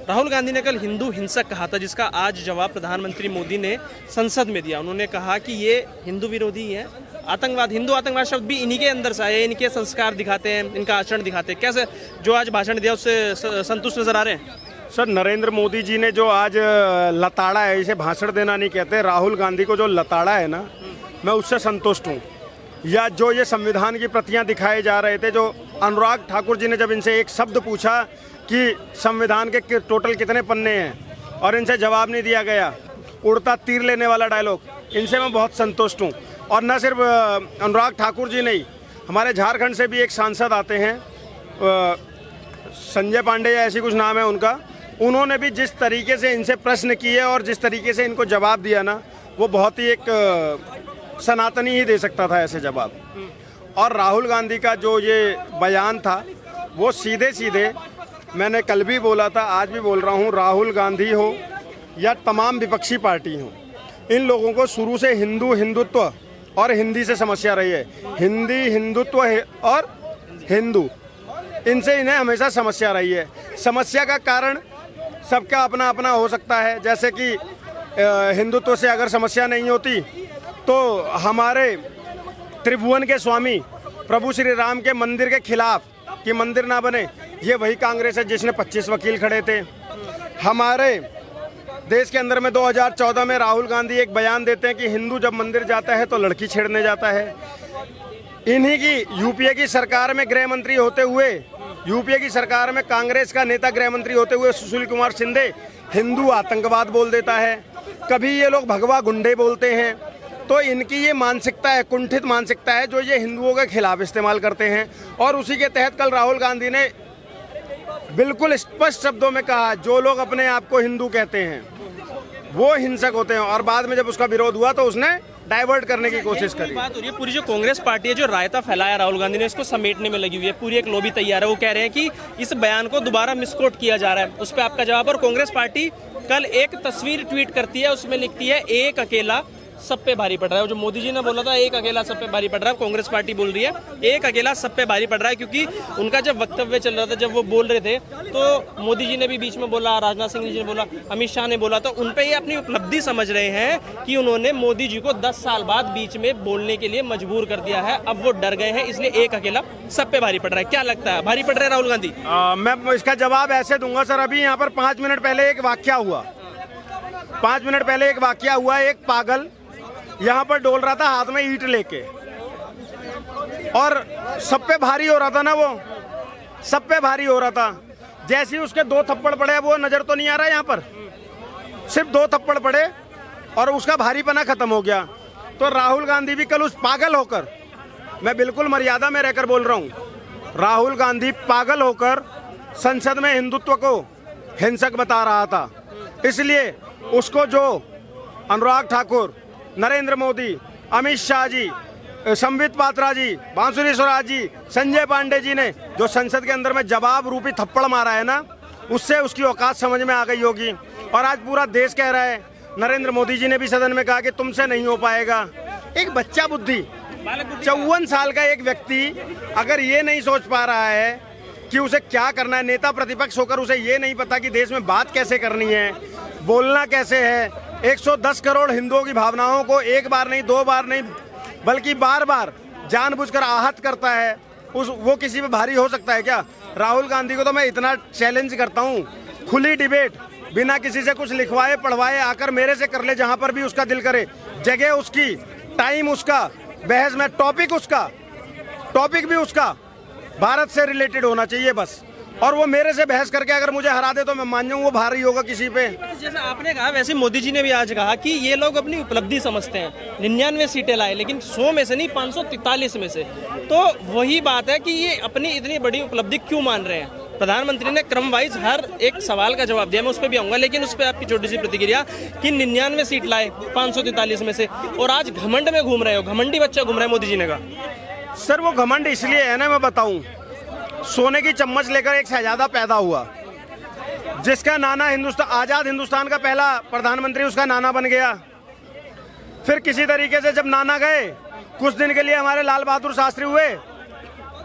राहुल गांधी ने कल हिंदू हिंसक कहा था, जिसका आज जवाब प्रधानमंत्री मोदी ने संसद में दिया। उन्होंने कहा कि ये हिंदू विरोधी है। आतंकवाद, हिंदू आतंकवाद शब्द भी इन्हीं के अंदर से आए, इनके संस्कार दिखाते हैं, इनका आचरण दिखाते हैं। कैसे जो आज भाषण दिया उससे संतुष्ट नजर आ रहे हैं? सर, नरेंद्र मोदी जी ने जो आज लताड़ा है, इसे भाषण देना नहीं कहते, राहुल गांधी को जो लताड़ा है ना, मैं उससे संतुष्ट हूँ। या जो ये संविधान की प्रतियां दिखाए जा रहे थे, जो अनुराग ठाकुर जी ने जब इनसे एक शब्द पूछा कि संविधान के टोटल कितने पन्ने हैं और इनसे जवाब नहीं दिया गया, उड़ता तीर लेने वाला डायलॉग, इनसे मैं बहुत संतुष्ट हूँ। और न सिर्फ अनुराग ठाकुर जी नहीं, हमारे झारखंड से भी एक सांसद आते हैं, संजय पांडे या ऐसी कुछ नाम है उनका, उन्होंने भी जिस तरीके से इनसे प्रश्न किए और जिस तरीके से इनको जवाब दिया ना, वो बहुत ही एक सनातनी ही दे सकता था ऐसे जवाब। और राहुल गांधी का जो ये बयान था, वो सीधे सीधे, मैंने कल भी बोला था, आज भी बोल रहा हूँ, राहुल गांधी हो या तमाम विपक्षी पार्टी हो, इन लोगों को शुरू से हिंदुत्व और हिंदी से समस्या रही है। हिंदी, हिंदुत्व और हिंदू, इनसे इन्हें हमेशा समस्या रही है। समस्या का कारण सबका अपना अपना हो सकता है। जैसे कि हिंदुत्व से अगर समस्या नहीं होती तो हमारे त्रिभुवन के स्वामी प्रभु श्री राम के मंदिर के खिलाफ कि मंदिर ना बने, ये वही कांग्रेस है जिसने 25 वकील खड़े थे। हमारे देश के अंदर में 2014 में राहुल गांधी एक बयान देते हैं कि हिंदू जब मंदिर जाता है तो लड़की छेड़ने जाता है। इन्हीं की यूपीए की सरकार में गृह मंत्री होते हुए, यूपीए की सरकार में कांग्रेस का नेता गृह मंत्री होते हुए सुशील कुमार शिंदे हिंदू आतंकवाद बोल देता है। कभी ये लोग भगवा गुंडे बोलते हैं। तो इनकी ये मानसिकता है, कुंठित मानसिकता है, जो ये हिंदुओं के खिलाफ इस्तेमाल करते हैं। और उसी के तहत कल राहुल गांधी ने बिल्कुल स्पष्ट शब्दों में कहा, जो लोग अपने आप को हिंदू कहते हैं वो हिंसक होते हैं। और बाद में जब उसका विरोध हुआ तो उसने डाइवर्ट करने की कोशिश करी। बात हो रही है, पूरी जो कांग्रेस पार्टी है, जो रायता फैलाया राहुल गांधी ने, इसको समेटने में लगी हुई है। पूरी एक लॉबी तैयार है। वो कह रहे हैं कि इस बयान को दोबारा मिसकोट किया जा रहा है। उस पर आपका जवाब? और कांग्रेस पार्टी कल एक तस्वीर ट्वीट करती है, उसमें लिखती है एक अकेला सब पे भारी पड़ रहा है। जो मोदी जी ने बोला था एक अकेला सब पे भारी पड़ रहा है, कांग्रेस पार्टी बोल रही है एक अकेला सब पे भारी पड़ रहा है। क्योंकि उनका जब वक्तव्य चल रहा था, जब वो बोल रहे थे, तो मोदी जी ने भी बीच में बोला, राजनाथ सिंह जी ने बोला, अमित शाह ने बोला, तो उन पे ये अपनी उपलब्धि समझ रहे हैं कि उन्होंने मोदी जी को 10 साल बाद बीच में बोलने के लिए मजबूर कर दिया है। अब वो डर गए हैं, इसलिए एक अकेला सब पे भारी पड़ रहा है। क्या लगता है, भारी पड़ रहे हैं राहुल गांधी? मैं इसका जवाब ऐसे दूंगा सर। अभी यहाँ पर 5 मिनट पहले एक वाकया हुआ, 5 मिनट पहले एक वाकया हुआ। एक पागल यहाँ पर डोल रहा था हाथ में ईंट लेके, और सब पे भारी हो रहा था ना, वो सब पे भारी हो रहा था। जैसे ही उसके 2 थप्पड़ पड़े, वो नजर तो नहीं आ रहा यहाँ पर, सिर्फ 2 थप्पड़ पड़े और उसका भारीपना खत्म हो गया। तो राहुल गांधी भी कल उस पागल होकर, मैं बिल्कुल मर्यादा में रहकर बोल रहा हूँ, राहुल गांधी पागल होकर संसद में हिंदुत्व को हिंसक बता रहा था। इसलिए उसको जो अनुराग ठाकुर, नरेंद्र मोदी, अमित शाह जी, संबित पात्रा जी, बांसुरी स्वराज जी, संजय पांडे जी ने जो संसद के अंदर में जवाब रूपी थप्पड़ मारा है ना, उससे उसकी औकात समझ में आ गई होगी। और आज पूरा देश कह रहा है, नरेंद्र मोदी जी ने भी सदन में कहा कि तुमसे नहीं हो पाएगा। एक बच्चा बुद्धि, 54 साल का एक व्यक्ति अगर ये नहीं सोच पा रहा है कि उसे क्या करना है, नेता प्रतिपक्ष होकर उसे ये नहीं पता कि देश में बात कैसे करनी है, बोलना कैसे है, 110 करोड़ हिंदुओं की भावनाओं को एक बार नहीं, 2 बार नहीं, बल्कि बार बार जानबूझकर आहत करता है, वो किसी पे भारी हो सकता है क्या? राहुल गांधी को तो मैं इतना चैलेंज करता हूँ, खुली डिबेट, बिना किसी से कुछ लिखवाए पढ़वाए आकर मेरे से कर ले, जहाँ पर भी उसका दिल करे। जगह उसकी, टाइम उसका, बहस में टॉपिक भी उसका भारत से रिलेटेड होना चाहिए बस। और वो मेरे से बहस करके अगर मुझे हरा दे तो मैं मान जाऊँ वो भारी होगा किसी पे। जैसा आपने कहा, वैसे मोदी जी ने भी आज कहा कि ये लोग अपनी उपलब्धि समझते हैं। 99 सीटें लाए, लेकिन 100 में से नहीं, 543 में से। तो वही बात है कि ये अपनी इतनी बड़ी उपलब्धि क्यों मान रहे हैं? प्रधानमंत्री ने क्रम वाइज हर एक सवाल का जवाब दिया, मैं उस पर भी आऊँगा, लेकिन उस पर आपकी छोटी सी प्रतिक्रिया कि 99 सीट लाए 543 में से, और आज घमंड में घूम रहे हो, घमंडी बच्चा घूम रहा है, मोदी जी ने कहा। सर वो घमंड इसलिए है ना, मैं बताऊँ, सोने की चम्मच लेकर एक शहजादा पैदा हुआ, जिसका नाना आजाद हिंदुस्तान का पहला प्रधानमंत्री उसका नाना बन गया। फिर किसी तरीके से जब नाना गए, कुछ दिन के लिए हमारे लाल बहादुर शास्त्री हुए,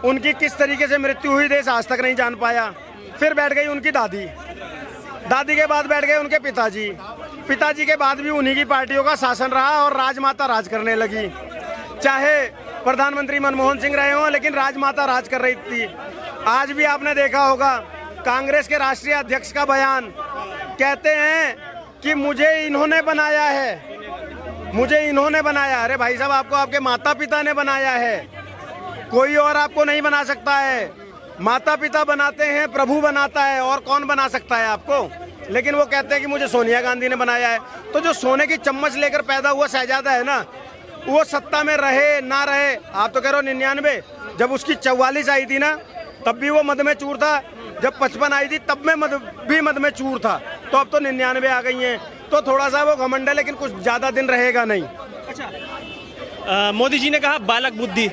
उनकी किस तरीके से मृत्यु हुई देश आज तक नहीं जान पाया। फिर बैठ गई उनकी दादी, दादी के बाद बैठ गए उनके पिताजी, पिताजी के बाद भी उन्हीं की पार्टियों का शासन रहा और राजमाता राज करने लगी। चाहे प्रधानमंत्री मनमोहन सिंह रहे हों, लेकिन राजमाता राज कर रही थी। आज भी आपने देखा होगा कांग्रेस के राष्ट्रीय अध्यक्ष का बयान, कहते हैं कि मुझे इन्होंने बनाया है, मुझे इन्होंने बनाया। अरे भाई साहब, आपको आपके माता पिता ने बनाया है, कोई और आपको नहीं बना सकता है। माता पिता बनाते हैं, प्रभु बनाता है, और कौन बना सकता है आपको। लेकिन वो कहते हैं कि मुझे सोनिया गांधी ने बनाया है। तो जो सोने की चम्मच लेकर पैदा हुआ शहजादा है ना, वो सत्ता में रहे ना रहे, आप तो कह रहे हो 99, जब उसकी 44 आई थी ना, तब भी वो मद में चूर था। जब 55 आई थी तब में मद में चूर था। तो अब तो 99 आ गई हैं, तो थोड़ा सा वो घमंड है, लेकिन कुछ ज्यादा दिन रहेगा नहीं। अच्छा, मोदी जी ने कहा बालक बुद्धि,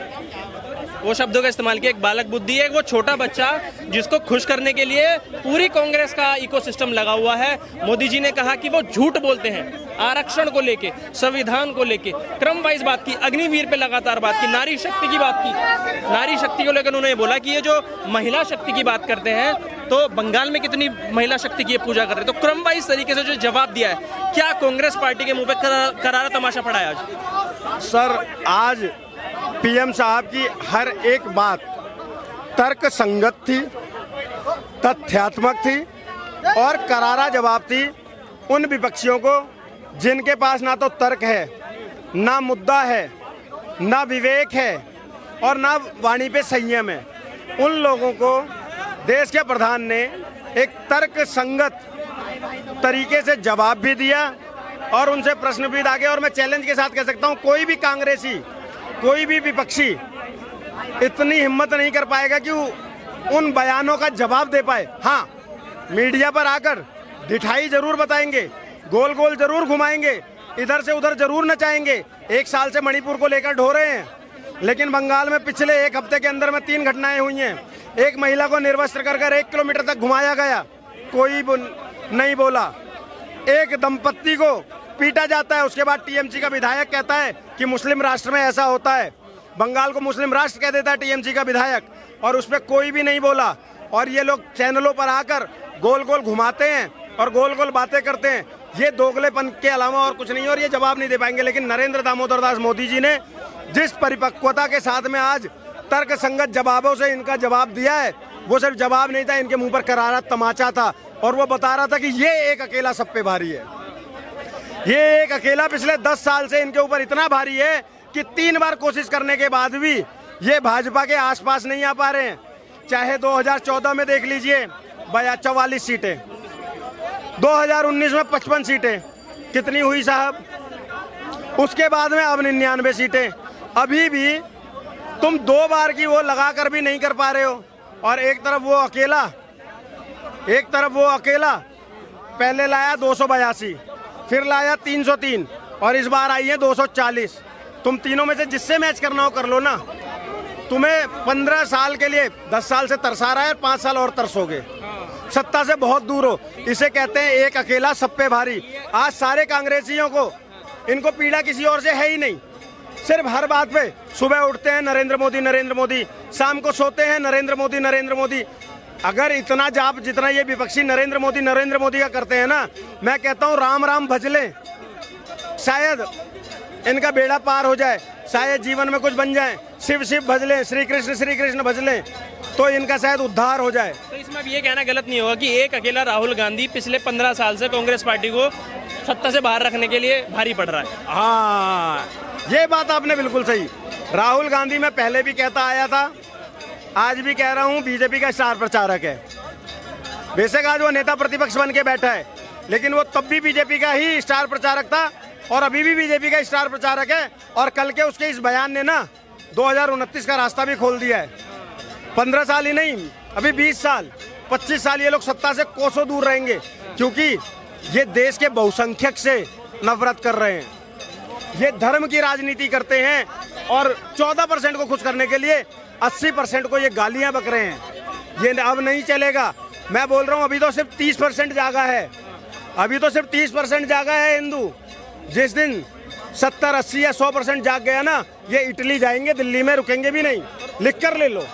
वो शब्दों का इस्तेमाल किया। एक बालक बुद्धि है, वो छोटा बच्चा जिसको खुश करने के लिए पूरी कांग्रेस का इकोसिस्टम लगा हुआ है। मोदी जी ने कहा कि वो झूठ बोलते हैं आरक्षण को लेके, संविधान को लेके, क्रम वाइज बात की, अग्निवीर पे लगातार बात की, नारी शक्ति की बात की। नारी शक्ति को लेकर उन्होंने बोला कि ये जो महिला शक्ति की बात करते हैं, तो बंगाल में कितनी महिला शक्ति की पूजा कर रहे हैं। तो क्रम वाइज तरीके से जो जवाब दिया है, क्या कांग्रेस पार्टी के मुंह पे करारा तमाशा पड़ा है आज? सर, आज पीएम साहब की हर एक बात तर्क संगत थी, तथ्यात्मक थी और करारा जवाब थी उन विपक्षियों को जिनके पास ना तो तर्क है, ना मुद्दा है, ना विवेक है और ना वाणी पे संयम है। उन लोगों को देश के प्रधान ने एक तर्क संगत तरीके से जवाब भी दिया और उनसे प्रश्न भी दागे। और मैं चैलेंज के साथ कह सकता हूं, कोई भी कांग्रेसी, कोई भी विपक्षी इतनी हिम्मत नहीं कर पाएगा कि उन बयानों का जवाब दे पाए। हाँ, मीडिया पर आकर ढिठाई जरूर बताएंगे, गोल गोल जरूर घुमाएंगे, इधर से उधर जरूर नचाएंगे। 1 साल से मणिपुर को लेकर ढो रहे हैं, लेकिन बंगाल में पिछले 1 हफ्ते के अंदर में 3 घटनाएं हुई हैं। एक महिला को निर्वस्त्र कर 1 किलोमीटर तक घुमाया गया, कोई नहीं बोला। एक दंपत्ति को पीटा जाता है, उसके बाद टीएमसी का विधायक कहता है कि मुस्लिम राष्ट्र में ऐसा होता है। बंगाल को मुस्लिम राष्ट्र कह देता है टीएमसी का विधायक, और उस पर कोई भी नहीं बोला। और ये लोग चैनलों पर आकर गोल गोल घुमाते हैं और गोल गोल बातें करते हैं। ये दोगलेपन के अलावा और कुछ नहीं, और ये जवाब नहीं दे पाएंगे। लेकिन नरेंद्र दामोदर दास मोदी जी ने जिस परिपक्वता के साथ में आज तर्क संगत जवाबों से इनका जवाब दिया है, वो सिर्फ जवाब नहीं था, इनके मुंह पर करारा तमाचा था। और वो बता रहा था कि ये एक अकेला सब पे भारी है, ये एक अकेला पिछले 10 साल से इनके ऊपर इतना भारी है कि 3 बार कोशिश करने के बाद भी ये भाजपा के आसपास नहीं आ पा रहे हैं। चाहे 2014 में देख लीजिए 44 सीटें, 2019 में 55 सीटें, कितनी हुई साहब? उसके बाद में अब 99 सीटें। अभी भी तुम 2 बार की वो लगा कर भी नहीं कर पा रहे हो। और एक तरफ वो अकेला पहले लाया 282, फिर लाया 303 और इस बार आई है 240। तुम तीनों में से जिससे मैच करना हो कर लो ना। तुम्हें 15 साल के लिए 10 साल से तरसा रहा है, 5 साल और तरसोगे, सत्ता से बहुत दूर हो। इसे कहते हैं एक अकेला सब पे भारी। आज सारे कांग्रेसियों को, इनको पीड़ा किसी और से है ही नहीं, सिर्फ हर बात पे सुबह उठते हैं नरेंद्र मोदी नरेंद्र मोदी, शाम को सोते हैं नरेंद्र मोदी नरेंद्र मोदी। अगर इतना जाप जितना ये विपक्षी नरेंद्र मोदी का करते हैं ना, मैं कहता हूँ राम राम भज लें, शायद इनका बेड़ा पार हो जाए, शायद जीवन में कुछ बन जाए। शिव शिव भज लें, श्री कृष्ण भज लें, तो इनका शायद उद्धार हो जाए। तो इसमें अब ये कहना गलत नहीं होगा कि एक अकेला राहुल गांधी पिछले 15 साल से कांग्रेस पार्टी को सत्ता से बाहर रखने के लिए भारी पड़ रहा है। हाँ, ये बात आपने बिल्कुल सही। राहुल गांधी मैं पहले भी कहता आया था, आज भी कह रहा हूँ, बीजेपी का स्टार प्रचारक है। बेशक आज वो नेता प्रतिपक्ष बन के बैठा है, लेकिन वो तब भी बीजेपी का ही स्टार प्रचारक था और अभी भी बीजेपी का स्टार प्रचारक है। और कल के उसके इस बयान ने ना 2029 का रास्ता भी खोल दिया है। 15 साल ही नहीं, अभी 20 साल 25 साल ये लोग सत्ता से कोसों दूर रहेंगे, क्योंकि ये देश के बहुसंख्यक से नफरत कर रहे हैं, ये धर्म की राजनीति करते हैं और 14% को खुश करने के लिए 80% को ये गालियां बक रहे हैं। ये अब नहीं चलेगा। मैं बोल रहा हूँ, अभी तो सिर्फ 30% जागा है, अभी तो सिर्फ 30% जागा है हिंदू। जिस दिन 70, 80 या 100% जाग गया ना, ये इटली जाएंगे, दिल्ली में रुकेंगे भी नहीं। लिख कर ले लो।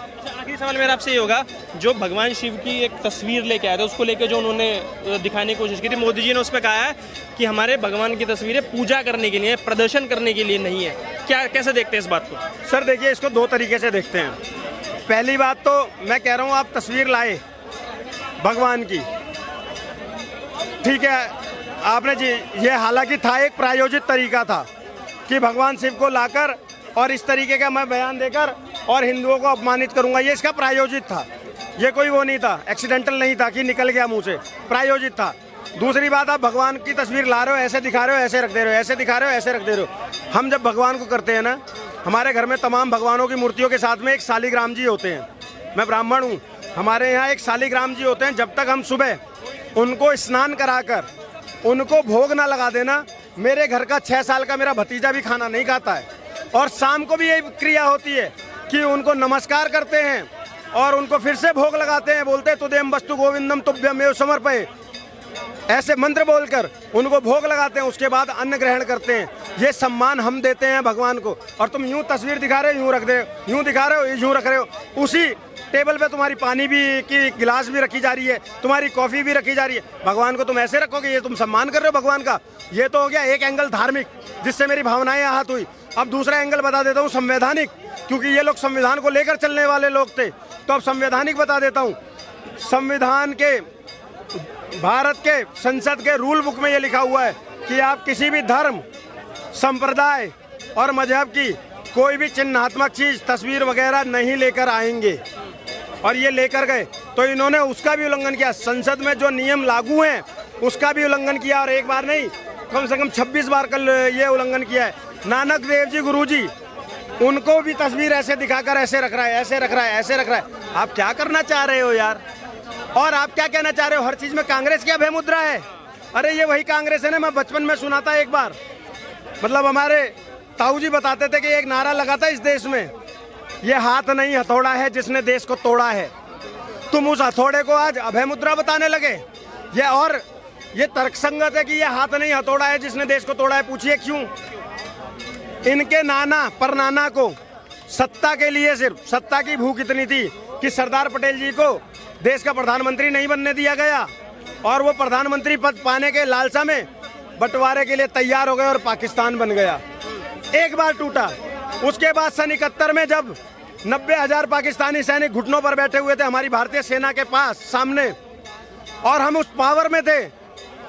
आखिरी सवाल मेरा आपसे ये होगा, जो भगवान शिव की एक तस्वीर लेके आए थे, उसको लेके जो उन्होंने दिखाने की कोशिश की थी, मोदी जी ने उस पर कहा है कि हमारे भगवान की तस्वीरें पूजा करने के लिए, प्रदर्शन करने के लिए नहीं है। क्या, कैसे देखते हैं इस बात को? सर देखिए, इसको दो तरीके से देखते हैं। पहली बात तो मैं कह रहा हूँ, आप तस्वीर लाए भगवान की, ठीक है, आपने जी, ये हालांकि था एक प्रायोजित तरीका था कि भगवान शिव को लाकर और इस तरीके का मैं बयान देकर और हिंदुओं को अपमानित करूंगा, ये इसका प्रायोजित था। ये कोई वो नहीं था, एक्सीडेंटल नहीं था कि निकल गया मुंह से, प्रायोजित था। दूसरी बात, आप भगवान की तस्वीर ला रहे हो, ऐसे दिखा रहे हो, ऐसे रख दे रहे हो, ऐसे दिखा रहे हो, ऐसे रख दे रहे हो। हम जब भगवान को करते हैं ना, हमारे घर में तमाम भगवानों की मूर्तियों के साथ में एक शालिग्राम जी होते हैं। मैं ब्राह्मण हूँ, हमारे यहाँ एक शालिग्राम जी होते हैं। जब तक हम सुबह उनको स्नान कराकर उनको भोग ना लगा देना, मेरे घर का 6 साल का मेरा भतीजा भी खाना नहीं खाता है। और शाम को भी यही क्रिया होती है कि उनको नमस्कार करते हैं और उनको फिर से भोग लगाते हैं, बोलते हैं तुदेम वस्तु गोविंदम तुभ्यमेव समर्पये, ऐसे मंत्र बोलकर उनको भोग लगाते हैं, उसके बाद अन्न ग्रहण करते हैं। ये सम्मान हम देते हैं भगवान को। और तुम यूं तस्वीर दिखा रहे हो, यूं रख दे, यूं दिखा रहे हो, यूं रख रहे हो। उसी टेबल पे तुम्हारी पानी भी की गिलास भी रखी जा रही है, तुम्हारी कॉफी भी रखी जा रही है। भगवान को तुम ऐसे रखोगे, ये तुम सम्मान कर रहे हो भगवान का। ये तो हो गया एक एंगल धार्मिक, जिससे मेरी भावनाएं आहत हुई। अब दूसरा एंगल बता देता हूँ, संवैधानिक, क्योंकि ये लोग संविधान को लेकर चलने वाले लोग थे। तो अब संवैधानिक बता देता हूँ। संविधान के, भारत के संसद के रूल बुक में ये लिखा हुआ है कि आप किसी भी धर्म, संप्रदाय और मजहब की कोई भी चिन्हात्मक चीज, तस्वीर वगैरह नहीं लेकर आएंगे। और ये लेकर गए तो इन्होंने उसका भी उल्लंघन किया। संसद में जो नियम लागू हैं उसका भी उल्लंघन किया, और एक बार नहीं, कम से कम 26 बार कल ये उल्लंघन किया है। नानक देव जी गुरुजी, उनको भी तस्वीर ऐसे दिखाकर ऐसे रख रहा है, ऐसे रख रहा है, ऐसे रख रहा है। आप क्या करना चाह रहे हो यार? और आप क्या कहना चाह रहे हो? हर चीज में कांग्रेस की अभय मुद्रा है। अरे ये वही कांग्रेस है ना, मैं बचपन में सुना था एक बार, मतलब हमारे ताऊ जी बताते थे कि एक नारा लगा था इस देश में, ये हाथ नहीं हथौड़ा है जिसने देश को तोड़ा है। तुम उस हथौड़े को आज अभय मुद्रा बताने लगे। ये और ये तर्कसंगत है कि ये हाथ नहीं हथौड़ा है जिसने देश को तोड़ा है। पूछिए क्यों? इनके नाना परनाना को सत्ता के लिए, सिर्फ सत्ता की भूख इतनी थी कि सरदार पटेल जी को देश का प्रधानमंत्री नहीं बनने दिया गया, और वो प्रधानमंत्री पद पाने के लालसा में बंटवारे के लिए तैयार हो गए और पाकिस्तान बन गया। एक बार टूटा। उसके बाद सन 71 में जब 90,000 पाकिस्तानी सैनिक घुटनों पर बैठे हुए थे हमारी भारतीय सेना के पास सामने, और हम उस पावर में थे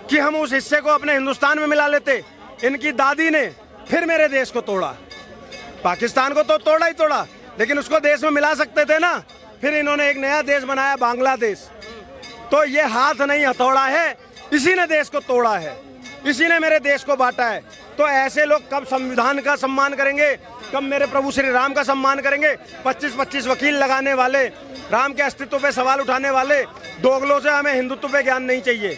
कि हम उस हिस्से को अपने हिंदुस्तान में मिला लेते, इनकी दादी ने फिर मेरे देश को तोड़ा। पाकिस्तान को तो तोड़ा ही तोड़ा, लेकिन उसको देश में मिला सकते थे ना। फिर इन्होंने एक नया देश बनाया, बांग्लादेश। तो ये हाथ नहीं हथौड़ा है, इसी ने देश को तोड़ा है, इसी ने मेरे देश को बांटा है। तो ऐसे लोग कब संविधान का सम्मान करेंगे, कब मेरे प्रभु श्री राम का सम्मान करेंगे? 25-25 वकील लगाने वाले, राम के अस्तित्व पे सवाल उठाने वाले दोगलों से हमें हिंदुत्व पे ज्ञान नहीं चाहिए।